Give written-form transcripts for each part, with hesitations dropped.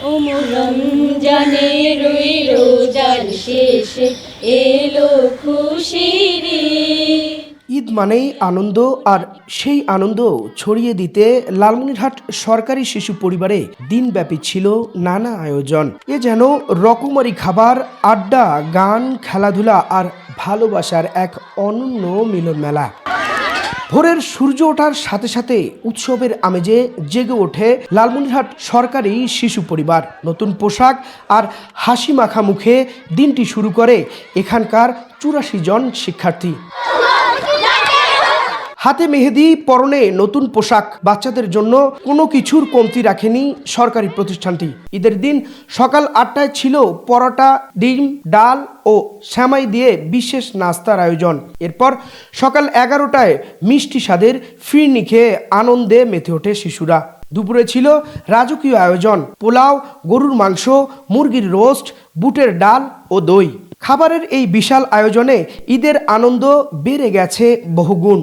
ও রমজানের ওই রোজার শেষে এলো খুশির ঈদ। ঈদ মানেই আনন্দ, আর সেই আনন্দ ছড়িয়ে দিতে লালমনিরহাট সরকারি শিশু পরিবারে দিনব্যাপী ছিল নানা আয়োজন। এ যেন রকমারি খাবার, আড্ডা, গান, খেলাধুলা আর ভালোবাসার এক অনন্য মিলন মেলা। ভোরের সূর্য ওঠার সাথে সাথে উৎসবের আমেজে জেগে ওঠে লালমনিরহাট সরকারি শিশু পরিবার। নতুন পোশাক আর হাসি মাখা মুখে দিনটি শুরু করে এখানকার ৮৪ জন শিক্ষার্থী। হাতে মেহেদি, পরনে নতুন পোশাক, বাচ্চাদের জন্য কোনো কিছুর কমতি রাখেনি সরকারি প্রতিষ্ঠানটি। ঈদের দিন সকাল ৮টায় ছিল পরোটা, ডিম, ডাল ও সেমাই দিয়ে বিশেষ নাস্তার আয়োজন। এরপর সকাল ১১টায় মিষ্টি স্বাদের ফিরনি খেয়ে আনন্দে মেতে ওঠে শিশুরা। দুপুরে ছিল রাজকীয় আয়োজন, পোলাও, গরুর মাংস, মুরগির রোস্ট, বুটের ডাল ও দই। খাবারের এই বিশাল আয়োজনে ঈদের আনন্দ বেড়ে গেছে বহুগুণ।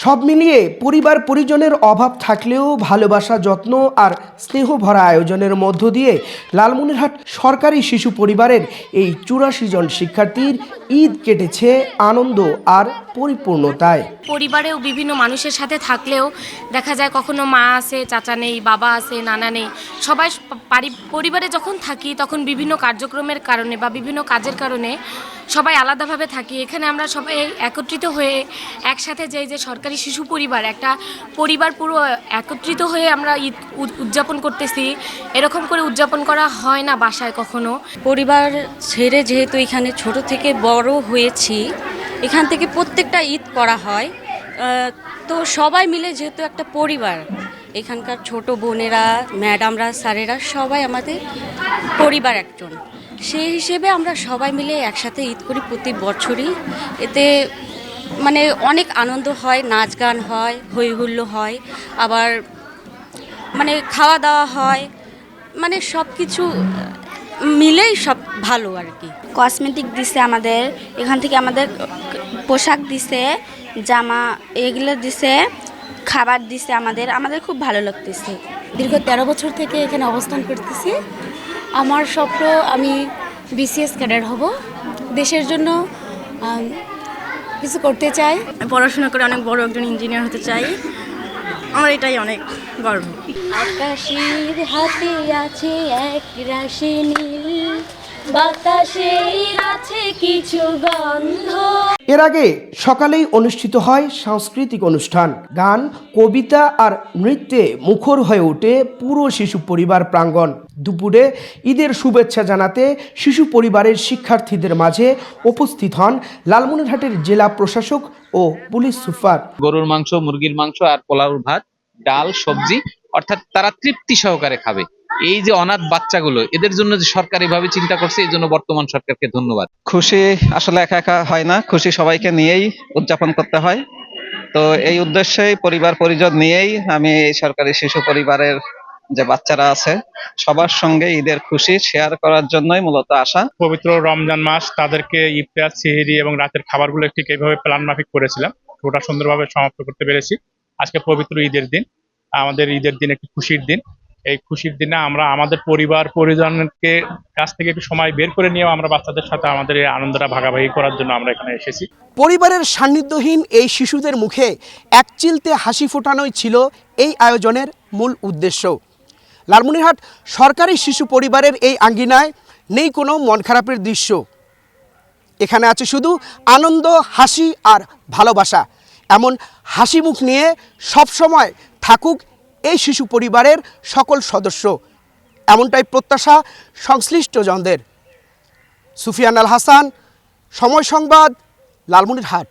সব মিলিয়ে পরিবার পরিজনের অভাব থাকলেও ভালোবাসা, যত্ন আর স্নেহ ভরা আয়োজনের মধ্য দিয়ে লালমনিরহাট সরকারি শিশু পরিবারের এই ৮৪ জন শিক্ষার্থীর ঈদ কেটেছে আনন্দ আর পরিপূর্ণতায়। পরিবারেও বিভিন্ন মানুষের সাথে থাকলেও দেখা যায় কখনো মা আছে, চাচা নেই, বাবা আছে, নানা নেই। সবাই পরিবারে যখন থাকি তখন বিভিন্ন কার্যক্রমের কারণে বা বিভিন্ন কাজের কারণে সবাই আলাদাভাবে থাকি। এখানে আমরা সবাই একত্রিত হয়ে একসাথে যে সরকারি শিশু পরিবার, একটা পরিবার পুরো একত্রিত হয়ে আমরা ঈদ উদযাপন করতেছি। এরকম করে উদযাপন করা হয় না বাসায় কখনো। পরিবার ছেড়ে যেহেতু এখানে ছোট থেকে বড় হয়েছি, এখান থেকে প্রত্যেকটা ঈদ করা হয়। তো সবাই মিলে যেহেতু একটা পরিবার, এখানকার ছোট বোনেরা, ম্যাডামরা, স্যারেরা সবাই আমাদের পরিবার একজন। সেই হিসেবে আমরা সবাই মিলে একসাথে ঈদ করি প্রতি বছরই। এতে মানে অনেক আনন্দ হয়, নাচ গান হয়, হই হুল্লো হয়, আবার মানে খাওয়া দাওয়া হয়, মানে সব কিছু মিলেই সব ভালো আর কি। কসমেটিক দিছে আমাদের এখান থেকে, আমাদের পোশাক দিছে, জামা এগুলো দিছে, খাবার দিছে আমাদের খুব ভালো লাগতেছে। দীর্ঘ ১৩ বছর থেকে এখানে অবস্থান করতেছি। আমার স্বপ্ন আমি বিসিএস ক্যাডার হব, দেশের জন্য কিছু করতে চাই। পড়াশোনা করে অনেক বড় একজন ইঞ্জিনিয়ার হতে চাই। আমার এটাই অনেক গর্ব। আকাশের হাতে আছে এক রাশি নীল, বাতাসের আছে কিছু গন্ধ। এর আগে সকালেই অনুষ্ঠিত হয় সাংস্কৃতিক অনুষ্ঠান। গান, কবিতা আর নৃত্যে মুখর হয়ে ওঠে পুরো শিশু পরিবার প্রাঙ্গণ। দুপুরে ঈদের শুভেচ্ছা জানাতে শিশু পরিবারের শিক্ষার্থীদের মাঝে উপস্থিত হন লালমনিরহাটের জেলা প্রশাসক ও পুলিশ সুপার। গরুর মাংস, মুরগির মাংস আর পোলাওর ভাত, ডাল, সবজি, অর্থাৎ তারা তৃপ্তি সহকারে খাবে। এই যে অনাথ বাচ্চাগুলো, এদের জন্য যে সরকারিভাবে চিন্তা করছে, এই জন্য বর্তমান সরকারকে ধন্যবাদ। খুশি আসলে একা একা হয় না, খুশি সবাইকে নিয়েই উদযাপন করতে হয়। তো এই উদ্দেশ্যেই পরিবার পরিজন নিয়েই আমি এই সরকারি শিশু পরিবারের যে বাচ্চারা আছে সবার সঙ্গে ঈদের খুশি শেয়ার করার জন্যই মূলত আসা। পবিত্র রমজান মাস, তাদেরকে ইফতার, সেহরি এবং রাতের খাবারগুলো ঠিক এইভাবে প্ল্যান মাফিক করেছিলাম। ওটা সুন্দরভাবে সমাপ্ত করতে পেরেছি। আজকে পবিত্র ঈদের দিন, আমাদের ঈদের দিন একটি খুশির দিন। এই খুশির দিনে আমরা আমাদের পরিবার পরিজনকে কাছ থেকে একটু সময় বের করে নিয়েও আমরা বাচ্চাদের সাথে আমাদের এই আনন্দটা ভাগাভাগি করার জন্য আমরা এখানে এসেছি। পরিবারের সান্নিধ্যহীন এই শিশুদের মুখে একচিলতে হাসি ফোটানোই ছিল এই আয়োজনের মূল উদ্দেশ্য। লালমনিরহাট সরকারি শিশু পরিবারের এই আঙ্গিনায় নেই কোনো মন খারাপের দৃশ্য। এখানে আছে শুধু আনন্দ, হাসি আর ভালোবাসা। এমন হাসি মুখ নিয়ে সবসময় থাকুক এই শিশু পরিবারের সকল সদস্য, এমনটাই প্রত্যাশা সংশ্লিষ্টজনদের। সুফিয়ান আল হাসান, সময় সংবাদ, লালমনিরহাট।